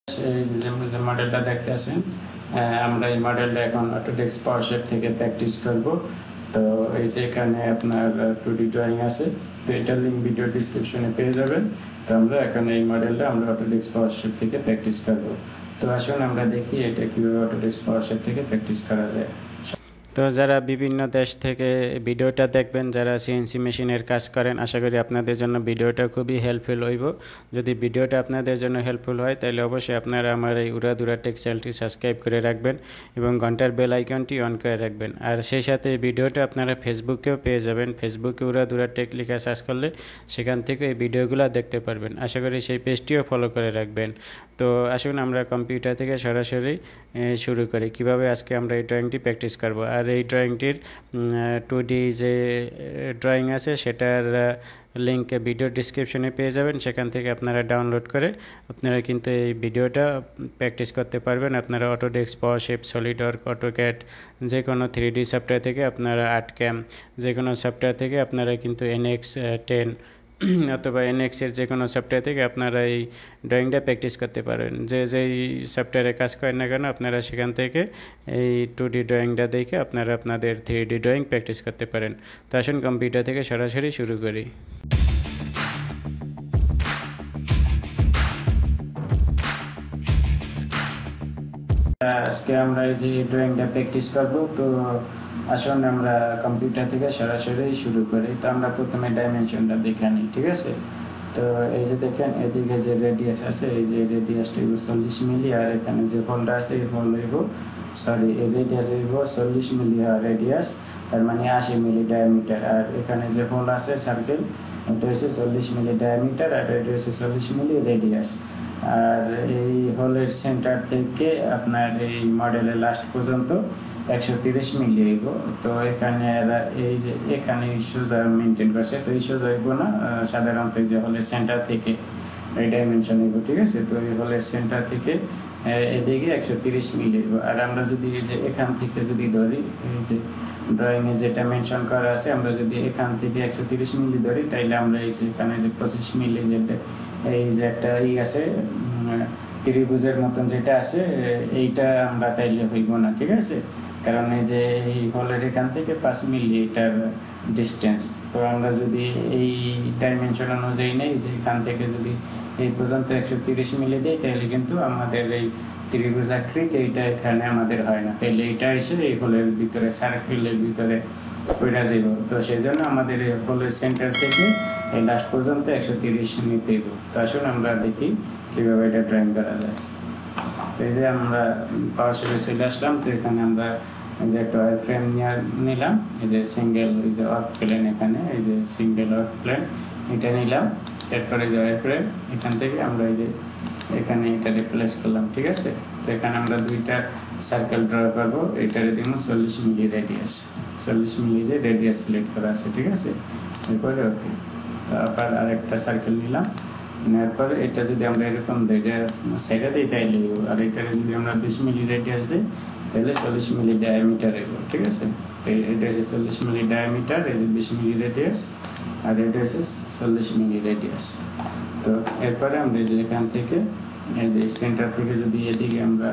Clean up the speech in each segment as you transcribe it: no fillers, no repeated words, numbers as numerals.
যে মডেলটা দেখতেছেন আমরা এই মডেলটা এখন Autodesk Powershape থেকে প্র্যাকটিস করব। তো এই যে এখানে আপনার 2D ড্রয়িং আছে, তো এটার লিংক ভিডিও ডেসক্রিপশনে পেয়ে যাবেন। তো আমরা এখন এই মডেলটা আমরা Autodesk Powershape থেকে প্র্যাকটিস করব। তো আসুন আমরা দেখি এটা কিভাবে Autodesk Powershape থেকে প্র্যাকটিস করা যায়। তো যারা বিভিন্ন দেশ থেকে ভিডিওটা দেখবেন, যারা সিএনসি মেশিনের কাজ করেন, আশা করি আপনাদের জন্য ভিডিওটা খুবই হেল্পফুল হইব। যদি ভিডিওটা আপনাদের জন্য হেল্পফুল হয় তাহলে অবশ্যই আপনারা আমার এই Ura-dhura টেক চ্যানেলটি সাবস্ক্রাইব করে রাখবেন এবং ঘন্টার বেল আইকনটি অন করে রাখবেন। আর সেই সাথে এই ভিডিওটা আপনারা ফেসবুকেও পেয়ে যাবেন। ফেসবুকে Ura-dhura টেক লিখে সার্চ করলে সেখান থেকে এই ভিডিওগুলো দেখতে পারবেন। আশা করি সেই পেজটিও ফলো করে রাখবেন। তো আসুন আমরা কম্পিউটার থেকে সরাসরি শুরু করি কিভাবে আজকে আমরা এই ড্রয়িংটি প্র্যাকটিস করব। আর এই ড্রয়িংটির 2D যে ড্রয়িং আছে সেটার লিংক ভিডিও ডেসক্রিপশনে পেয়ে যাবেন, সেখান থেকে আপনারা ডাউনলোড করে আপনারা কিন্তু এই ভিডিওটা প্র্যাকটিস করতে পারবেন। আপনারা Autodesk Powershape, Solidwork, AutoCAD যে কোনো 3D সফটওয়্যার থেকে আপনারা ArtCam যে কোনো সফটওয়্যার থেকে আপনারা কিন্তু NX10 অথবা NX-এর যে কোনো সফটওয়্যার থেকে আপনারা এই ড্রয়িংটা প্র্যাকটিস করতে পারেন। যেই সফটওয়্যারে কাজ করেন না কেন আপনারা সেখান থেকে এই 2D ড্রয়িংটা দেখে আপনারা আপনাদের 3D ড্রয়িং প্র্যাকটিস করতে পারেন। তো আসুন কম্পিউটার থেকে সরাসরি শুরু করি। আজকে আমরা এই যে ড্রয়িংটা প্র্যাকটিস করব। তো আসুন আমরা কম্পিউটার থেকে সরাসরি শুরু করি। তো আমরা প্রথমে ডাইমেনশনটা দেখে নিই, ঠিক আছে? তো এই যে দেখেন এদিকে যে রেডিয়াস আছে, এই যে রেডিয়াসটা 40 মিলি, আর এখানে যে হোলটা আছে এই হোল হইব এই রেডিয়াস হইব 40 মিলি রেডিয়াস, তার মানে 80 মিলি ডায়ামিটার। আর এখানে যে হোল আছে সার্কেল, এটা হচ্ছে 40 মিলি ডায়ামিটার আর এটা হচ্ছে 40 মিলি রেডিয়াস। আর এই হোলের সেন্টার থেকে আপনার এই মডেলের লাস্ট পর্যন্ত 130 মিলি হইব। তো এখানে এই যে এখানে সোজা মেনটেন করছে, তো এই সোজা হইব না, সাধারণত এই যে হোলের সেন্টার থেকে এই ডাইমেনশন হইব, ঠিক আছে? তো এই হোলের সেন্টার থেকে এদিকে 130 মিলি হইব। আর আমরা যদি এই যে এখান থেকে যদি ধরি, এই যে ড্রয়িংয়ে যেটা মেনশন করা আছে, আমরা যদি এখান থেকে 130 মিলি ধরি তাইলে আমরা এই যে এখানে যে 25 মিলি যেটা এই যে একটা আছে ত্রিভুজের মতন যেটা আছে, এইটা আমরা তাইলে হইব না, ঠিক আছে? কারণ এই যে এই হোলের এখান থেকে 5 মিলি এটার ডিস্টেন্স। তো আমরা যদি এই ডাইমেনশন অনুযায়ী নেই, যে এখান থেকে যদি এই পর্যন্ত 130 মিলি দিই তাহলে কিন্তু আমাদের এই ত্রিভুজ আকৃতি এইটা এখানে আমাদের হয় না, তাহলে এটা এসে এই হোলের ভিতরে সার্কেলের ভিতরে পড়ে যাইব। তো সেই জন্য আমাদের এই হোলের সেন্টার থেকে এই লাস্ট পর্যন্ত 130 নিতে হইব। তো আসুন আমরা দেখি কীভাবে এটা ড্রয়িং করা যায়। তো এই যে আমরা পাওয়ারশেপে চলে আসলাম। তো এখানে আমরা এই যে একটা ওয়ার ফ্রেম নিলাম, এই যে সিঙ্গেল এই যে ওয়ার্ক প্লেন, এখানে এই যে সিঙ্গেল ওয়ার্ক প্লেন এটা নিলাম। এরপরে যে ওয়ার ফ্রেম এখান থেকে আমরা এই যে এখানে এটা রিপ্লেস করলাম, ঠিক আছে? তো এখানে আমরা দুইটা সার্কেল ড্র করবো। এটারে দিব 40 মিলি রেডিয়াস, 40 মিলি যে রেডিয়াস সিলেক্ট করা আছে, ঠিক আছে? এরপরে ওকে, তারপর আরেকটা সার্কেল নিলাম, নেওয়ার পরে এটা যদি আমরা এরকম সাইডে দিই তাইলে, আর এটারে যদি আমরা 20 মিলি রেডিয়াস দিই তাহলে 40 মিলি ডায়ামিটার হইব, ঠিক আছে? তো এটা হচ্ছে 40 মিলি ডায়ামিটার, এই যে 20 মিলি রেডিয়াস, আর এটা হচ্ছে 40 মিলি রেডিয়াস। তো এরপরে আমরা যে এখান থেকে এই যে সেন্টার থেকে যদি এদিকে আমরা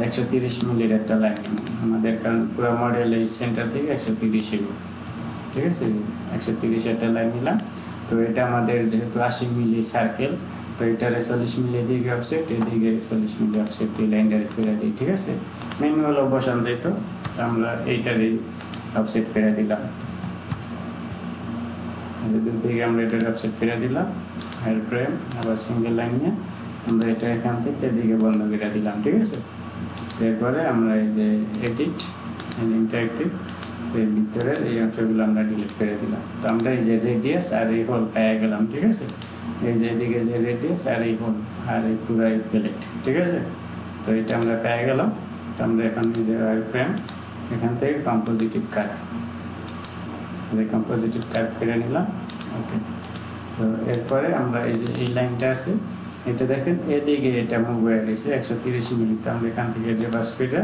130 মিলির একটা লাইন নিব আমাদের, কারণ পুরো মডেল এই সেন্টার থেকে 130 হইব, ঠিক আছে? 130 একটা লাইন নিলাম। তো এটা আমাদের যেহেতু 80 মিলি সার্কেল, তো এটারে 40 মিলি এদিকে অফসেট, এদিকে 40 মিলি অফসেট, এই লাইনটারে করে দিই, ঠিক আছে? ম্যানুয়াল বসান যেত, তো আমরা এইটারে অফসেট করে দিলাম, দুই থেকে আমরা এটারে অফসেট করে দিলাম। হেয়ার ফ্রেম আবার সিঙ্গেল লাইন নিয়ে আমরা এটা এখান থেকে এদিকে বন্ধ করে দিলাম, ঠিক আছে? এরপরে আমরা এই যে এডিট ইন্টারেক্টিভ, তো এর ভিতরে এই অংশগুলো আমরা ডিলিট করে দিলাম। তো আমরা এই যে রেডিয়াস আর এই হোল পেয়ে গেলাম, ঠিক আছে? এই যে এদিকে যে রেডিয়াস আর এই হোল আর এই পুরো প্লেট, ঠিক আছে? তো এটা আমরা পেয়ে গেলাম। তো আমরা এখন এই যে ওয়ার ফ্রেম এখান থেকে কম্পোজিটিভ কার্ভ করে নিলাম, ওকে। তো এরপরে আমরা এই যে এই লাইনটা আছে, এটা দেখেন এদিকে এটা মুভ হয়ে গেছে 130 মিলি, তো আমরা এখান থেকে রিভার্স করে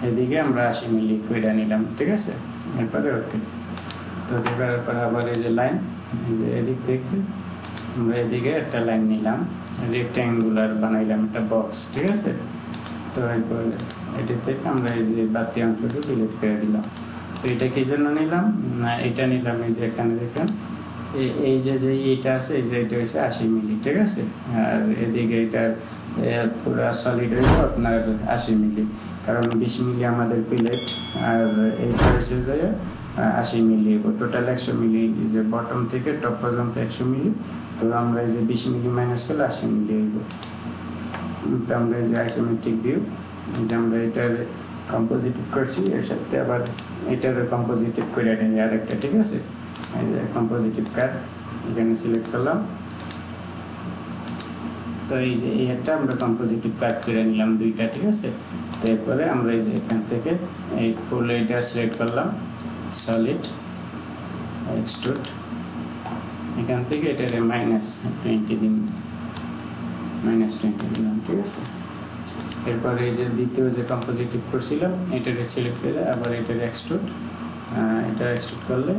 এদিকে আমরা 80 মিলি করে নিলাম, ঠিক আছে? এরপরে ওকে। তো করার পর আবার এই যে লাইন, এই যে এদিক থেকে আমরা এদিকে একটা লাইন নিলাম, রেক্ট্যাঙ্গুলার বানাইলাম একটা বক্স, ঠিক আছে। তো এরপর এটা থেকে আমরা এই যে বাতি অংশটা ডিলিট করে দিলাম। তো এটা কি জন্য নিলাম না, এটা নিলাম এই যে এখানে দেখেন এই যে এইটা আছে, এই যে এটা হচ্ছে 80 মিলি, ঠিক আছে। আর এদিকে এটার পুরো সলিড হইল আপনার 80 মিলি, কারণ 20 মিলি আমাদের প্লেট, আর এইটা হচ্ছে যে 80 মিলি, টোটাল 100 মিলি, যে বটম থেকে টপ পর্যন্ত 100 মিলি। তো আমরা এই যে 20 মিলি মাইনাস করলে 80 মিলি হইব। তো আমরা এই যে আইসোমেট্রিক ভিউ, যে আমরা এটার কম্পোজিটিভ করছি, এর সাথে আবার এটার কম্পোজিটিভ করে নিই আরেকটা, ঠিক আছে। এই যে কম্পোজিটিভ কাট এখানে সিলেক্ট করলাম। তো এই যে এই একটা আমরা কম্পোজিটিভ কাট করে নিলাম দুইটা, ঠিক আছে। তো এরপরে আমরা এই যে এখান থেকে এই ফুল এটা সিলেক্ট করলাম, সলিড এক্সট্রুড, এখান থেকে এটার -20 দিন, -20 দিলাম, ঠিক আছে। এরপরে এই যে দ্বিতীয় যে কম্পোজিটিভ করছিলাম এটাকে সিলেক্ট করে আবার এটার এক্সট্রুড, এটা এক্সট্রুড করলে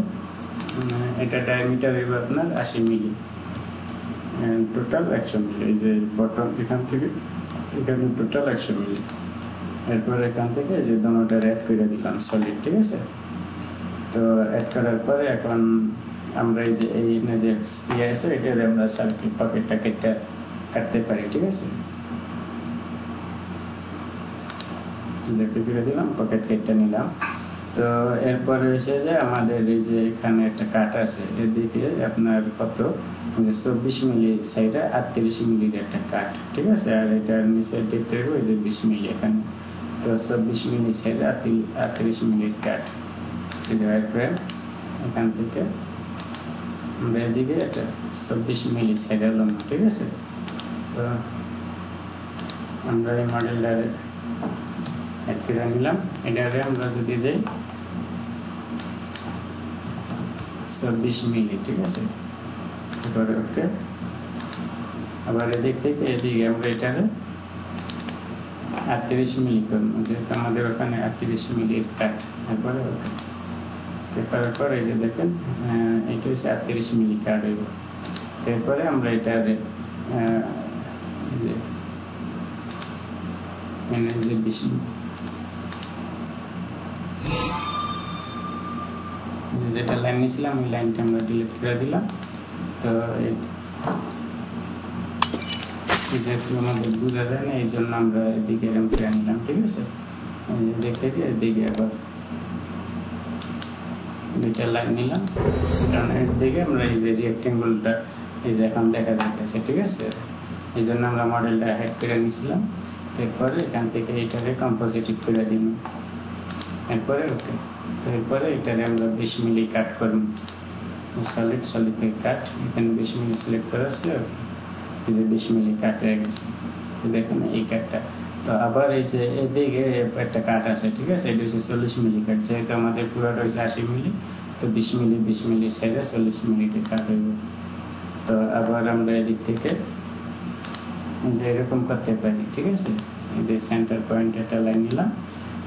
এটা ডায়ামিটার হইব আপনার 80 মিলি, টোটাল 100 মিলি। এই যে বটম এখান থেকে এখানে টোটাল 100 মিলি। এরপর এখান থেকে যে দুটোটা অ্যাড করে দিলাম সলিড, ঠিক আছে। তো অ্যাড করার পরে এখন আমরা এই যে এই যে ইয়ে আছে এটার আমরা সার্কেল পকেটটা কাটতে পারি, ঠিক আছে। করে দিলাম, পকেট কেটে নিলাম। তো এরপরে হয়েছে যে আমাদের এই যে এখানে একটা কাট আছে, এদিকে আপনার কত যে 24 মিলি সাইডে 38 মিলির একটা কাট, ঠিক আছে। আর এটার নিচে দেখতে হবে এই যে 20 মিলি এখানে, তো 24 মিলি সাইডে 38 মিলির কাট। এরপরে এখান থেকে আমরা এদিকে একটা 24 মিলি সাইডে লম্বা, ঠিক আছে। তো আমরা এই মডেলটারে অ্যাড করে নিলাম। এটারে আমরা যদি দেই 24 মিলি, ঠিক আছে। এরপরে ওকে, আবার এদিক থেকে এদিকে আমরা এটারে 38 মিলি করবো, যেহেতু আমাদের ওখানে 38 মিলির কাট। এরপরে ওকে করার পর এই যে দেখেন এটা হচ্ছে 38 মিলি কাট হইব। এরপরে আমরা এটারে যে 20 যেটা লাইন নিয়েছিলাম ওই লাইনটা আমরা ডিলিট করে দিলাম। তো যেহেতু আমাদের বোঝা যায় না এই জন্য আমরা এদিকে এরম করে নিলাম, ঠিক আছে। এদিক থেকে এদিকে আবার দুইটা লাইন নিলাম, কারণ এর দিকে আমরা এই যে রেক্ট্যাঙ্গলটা এই যে এখন দেখা যাচ্ছে, ঠিক আছে। এই জন্য আমরা মডেলটা হেড করে নিয়েছিলাম। এরপরে এখান থেকে এইটাকে কম্পোজিটিভ করে দিন। এরপরে ওকে, তো এরপরে এটাকে আমরা 20 মিলি কাট করব, সলিড থেকে কাট, এখানে 20 মিলি সিলেক্ট করা ছিল, এই যে 20 মিলি কাট হয়ে গেছে, দেখুন এই কাটটা। তো আবার এই যে এদিকে একটা কাট আছে, ঠিক আছে, এটা হচ্ছে 40 মিলি কাট, যেহেতু আমাদের পুরোটা হচ্ছে 80 মিলি, তো 20 মিলি সাইডে 40 মিলিতে কাট হইব। তো আবার আমরা এদিক থেকে যে এরকম করতে পারি, ঠিক আছে। এই যে সেন্টার পয়েন্ট একটা লাইন নিলাম,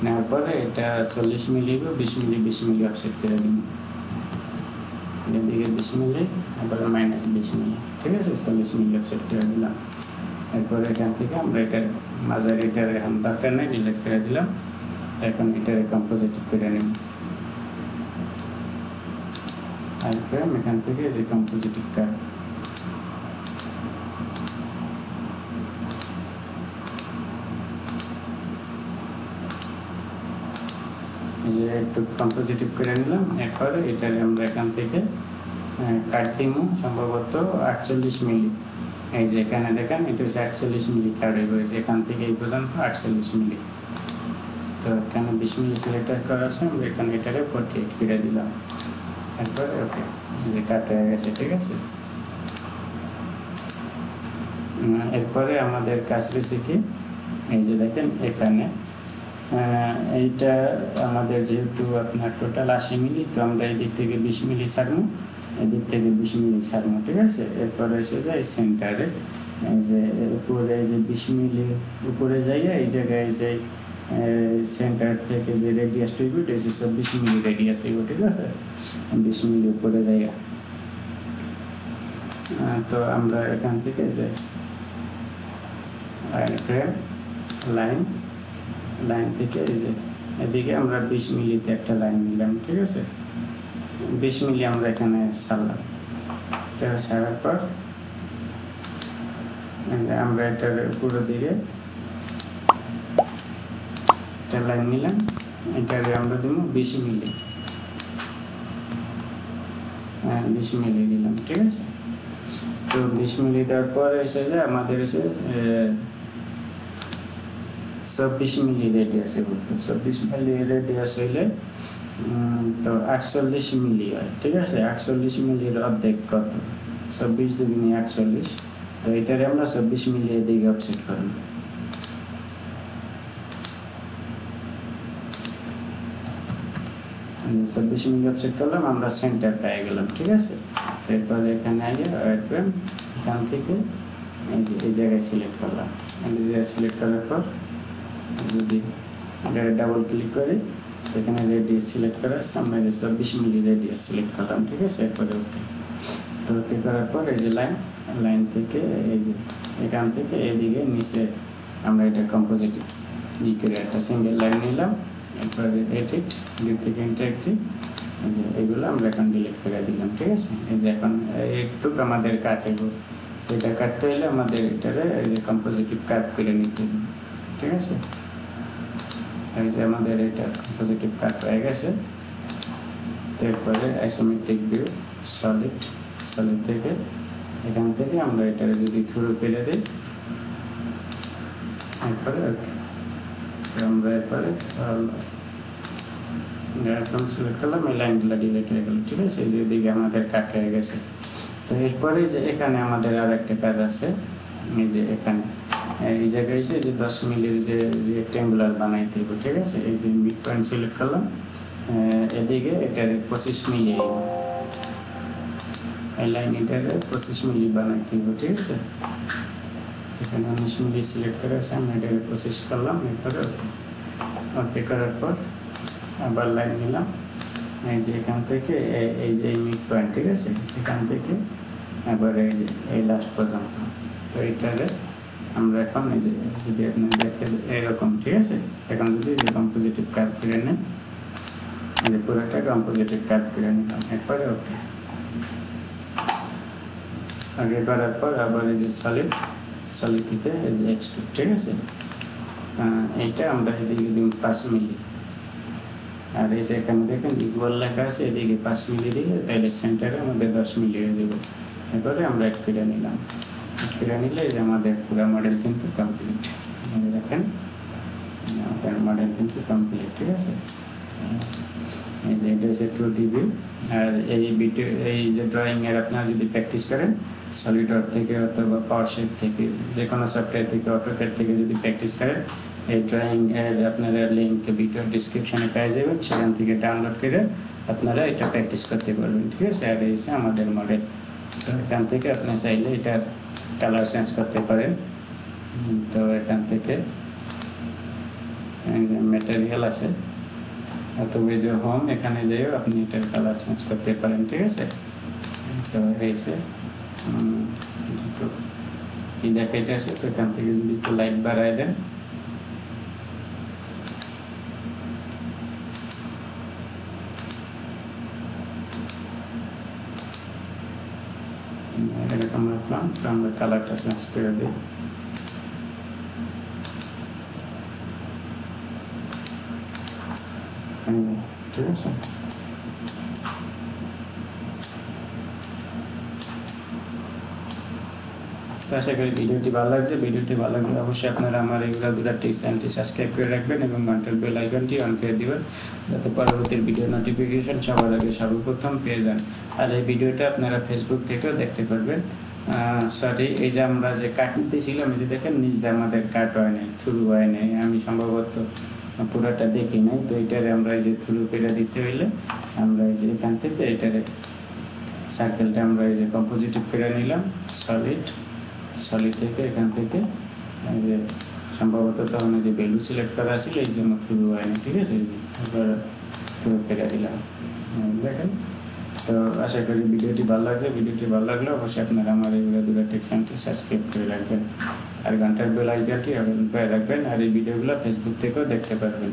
নেওয়ার পরে এটা 40 মিলি 20 মিলি অফসেট করে দিন, এদিকে 20 মিলি আবার -20 মিলি, ঠিক আছে, 40 মিলি অফসেট করে দিলাম। এরপরে এখান থেকে আমরা এটার মাঝার এটার এখন দরকার নেই, ডিলিট করে দিলাম। এখন এটার কম্পোজিটিভ করে নিন। এরপরে এখান থেকে যে কম্পোজিটিভ কাট, যে একটু কম্পোজিটিভ করে নিলাম। এরপরে এটার আমরা এখান থেকে কাট দিব সম্ভবত 48 মিলি। এই যে এখানে দেখেন এটা হচ্ছে 48 মিলি কাট হয়ে গেছে, এখান থেকে এই পর্যন্ত 48 মিলি। তো এখানে 20 মিলি সিলেক্ট করা আছে, আমরা এখানে এটাকে 48 করে দিলাম। এরপরে ওকে, যে কাট হয়ে গেছে, ঠিক আছে। এরপরে আমাদের কাজ রয়েছে কি, এই যে দেখেন এখানে এইটা আমাদের যেহেতু আপনার টোটাল 80 মিলি, তো আমরা এই দিক থেকে 20 মিলি ছাড়বো, এদিক থেকে 20 মিলি ছাড়বো, ঠিক আছে। এরপরে এসে যায় সেন্টারে, এই যে উপরে এই যে 20 মিলি উপরে যাইয়া এই জায়গায় যে সেন্টার থেকে যে রেডিয়াস টুইব এটা হচ্ছে 24 মিলি রেডিয়াস হইব, ঠিক আছে, 20 মিলি উপরে যাইয়া। তো আমরা এখান থেকে যে ফ্রেম লাইন, লাইন থেকে এই যে এদিকে আমরা 20 মিলিতে একটা লাইন নিলাম, ঠিক আছে, 20 মিলি আমরা এখানে ছাড়লাম। তো ছাড়ার পর এই যে আমরা এটার পুরো দিকে একটা লাইন নিলাম, এটারে আমরা দিব 20 মিলি, 20 মিলি দিলাম, ঠিক আছে। তো 20 মিলি দেওয়ার পর এসে যে আমাদের এসে 26 মিলি রেডিয়াসে বলতো, 26 মিলি রেডিয়াস হইলে তো 48 মিলি হয়, ঠিক আছে। 48 মিলির অর্ধেক কত, 26 দুগুণে 48, তো এটারে আমরা 26 মিলি এদিকে অফসেট করব। 26 মিলি অফসেট করলাম, আমরা সেন্টার পেয়ে গেলাম, ঠিক আছে। এরপরে এখানে আগে এখান থেকে এই জায়গায় সিলেক্ট করলাম, এই জায়গায় সিলেক্ট করার পর যদি এটা ডাবল ক্লিক করি এখানে রেডিয়াস সিলেক্ট করা আছে, আমরা 26 মিলি রেডিয়াস সিলেক্ট করলাম, ঠিক আছে। এরপরে ওকে, তো ওকে করার পর এই যে লাইন থেকে এই যে এখান থেকে এদিকে নিচে আমরা এটা কম্পোজিট করে একটা সিঙ্গেল লাইন নিলাম। এরপরে এডিট থেকে ইন্টারেক্টিভ, এই যে এগুলো আমরা এখন ডিলিট করে দিলাম, ঠিক আছে। এই যে এখন একটু আমাদের কাটবো, এটা কাটতে হলে আমাদের এটারে এই যে কম্পোজিটিভ কাট করে নিতে হবে, ঠিক আছে। এই যে আমাদের এটা কম্পোজিটিভ কাট হয়ে গেছে। তারপরে আইসোমেট্রিক ভিউ, সলিড থেকে এখান থেকে আমরা এটারে যদি থ্রু করে দিই, এরপরে ওকে, আমরা এরপরে একদম সিলেক্ট করলাম, এই লাইনগুলো ডিলিট হয়ে গেল, ঠিক আছে। এই যে এদিকে আমাদের কাট হয়ে গেছে। তো এরপরে যে এখানে আমাদের আর একটা কাজ আছে, এই যে এখানে এই জায়গায় এসে যে 10 মিলির যে রেক্ট্যাঙ্গুলার বানাইতে হবে, ঠিক আছে। এই যে মিড পয়েন্ট সিলেক্ট করলাম, এদিকে এটার 25 মিলি এই লাইন এটারে 25 মিলি বানাইতে হবে, ঠিক আছে। এখানে 19 মিলি সিলেক্ট করে আছে, আমরা এটারে 25 করলাম। এরপরে ওকে করার পর আবার লাইন নিলাম, এই যে এখান থেকে এই যে মিড পয়েন্ট, ঠিক আছে, এখান থেকে আবার এই যে এই লাস্ট পর্যন্ত। তো এইটারে আমরা এখন এই যে যদি আপনি দেখেন এরকম, ঠিক আছে। এখন যদি এই কম্পোজিটিভ কাট করে নেন, এই যে পুরোটা কম্পোজিটিভ কাট করে নিলাম। এরপরে ওকে, আগে করার পর আবার এই যে সলিড থেকে এই যে এক্সট্রুড, ঠিক আছে। এইটা আমরা এদিকে দিন 5 মিলি, আর এই যে এখানে দেখেন ইকুয়াল লেখা আছে, এদিকে 5 মিলি দিলে তাহলে সেন্টারে আমাদের 10 মিলি হয়ে যাবে। এরপরে আমরা অ্যাড করে নিলাম, অ্যাড করে নিলে এই যে আমাদের পুরো মডেল কিন্তু কমপ্লিট। দেখেন আপনার মডেল কিন্তু কমপ্লিট, ঠিক আছে। এই যে এটা হচ্ছে 2D ভিউ। আর এই ভিডিও এই যে ড্রয়িংয়ের আপনারা যদি প্র্যাকটিস করেন সলিডওয়ার্ক থেকে অথবা পাওয়ারশেপ থেকে, যে কোনো সফটওয়্যার থেকে, অটোক্যাড থেকে যদি প্র্যাকটিস করেন, এই ড্রয়িং এর আপনারা লিঙ্ক ভিডিও ডিসক্রিপশনে পেয়ে যাবেন, সেখান থেকে ডাউনলোড করে আপনারা এটা প্র্যাকটিস করতে পারবেন, ঠিক আছে। আর এই হচ্ছে আমাদের মডেল। তো এখান থেকে আপনি চাইলে এটার কালার চেঞ্জ করতে পারেন। তো এখান থেকে ম্যাটেরিয়াল আছে, অথবা যে হোম, এখানে যেও আপনি এটার কালার চেঞ্জ করতে পারেন, ঠিক আছে। তো হয়েছে কি দেখাইতে আছে, তো এখান থেকে যদি একটু লাইট বাড়াই দেন, এরকম রাখলাম। তো আমরা কালারটা চেঞ্জ করে দিই, ঠিক আছে। তো আশা করি ভিডিওটি ভালো লাগছে। ভিডিওটি ভালো লাগলে অবশ্যই আপনারা আমার এই Ura-dhura চ্যানেলটি সাবস্ক্রাইব করে রাখবেন এবং ঘন্টার বেল আইকনটি অন করে দিবেন, যাতে পরবর্তী ভিডিও নোটিফিকেশন সবার আগে সর্বপ্রথম পেয়ে যান। আর এই ভিডিওটা আপনারা ফেসবুক থেকেও দেখতে পারবেন। সরি, এই যে আমরা যে কাট নিতেছিলাম, এই যে দেখেন নিচ দিয়ে আমাদের কাট হয় নাই, থ্রু হয় নাই, আমি সম্ভবত পুরোটা দেখি নাই। তো এটারে আমরা এই যে থ্রু করে দিতে হইলে আমরা এই যে এখান থেকে এটারে সার্কেলটা আমরা এই যে কম্পোজিটিভ করে নিলাম, সলিড থেকে এখান থেকে এই যে সম্ভবত তখন এই যে ভ্যালু সিলেক্ট করা ছিল, এই জন্য থ্রু হয় না, ঠিক আছে। এবার থ্রু করে দিলাম, দেখেন। তো আশা করি ভিডিওটি ভালো লাগছে। ভিডিওটি ভালো লাগলে অবশ্যই আপনারা আমার এই Ura-dhura চ্যানেলটি সাবস্ক্রাইব করে রাখবেন। আর ঘন্টার বেল আইকনটি অন করে রাখবেন, আর এই ভিডিওগুলো ফেসবুক থেকেও দেখতে পারবেন।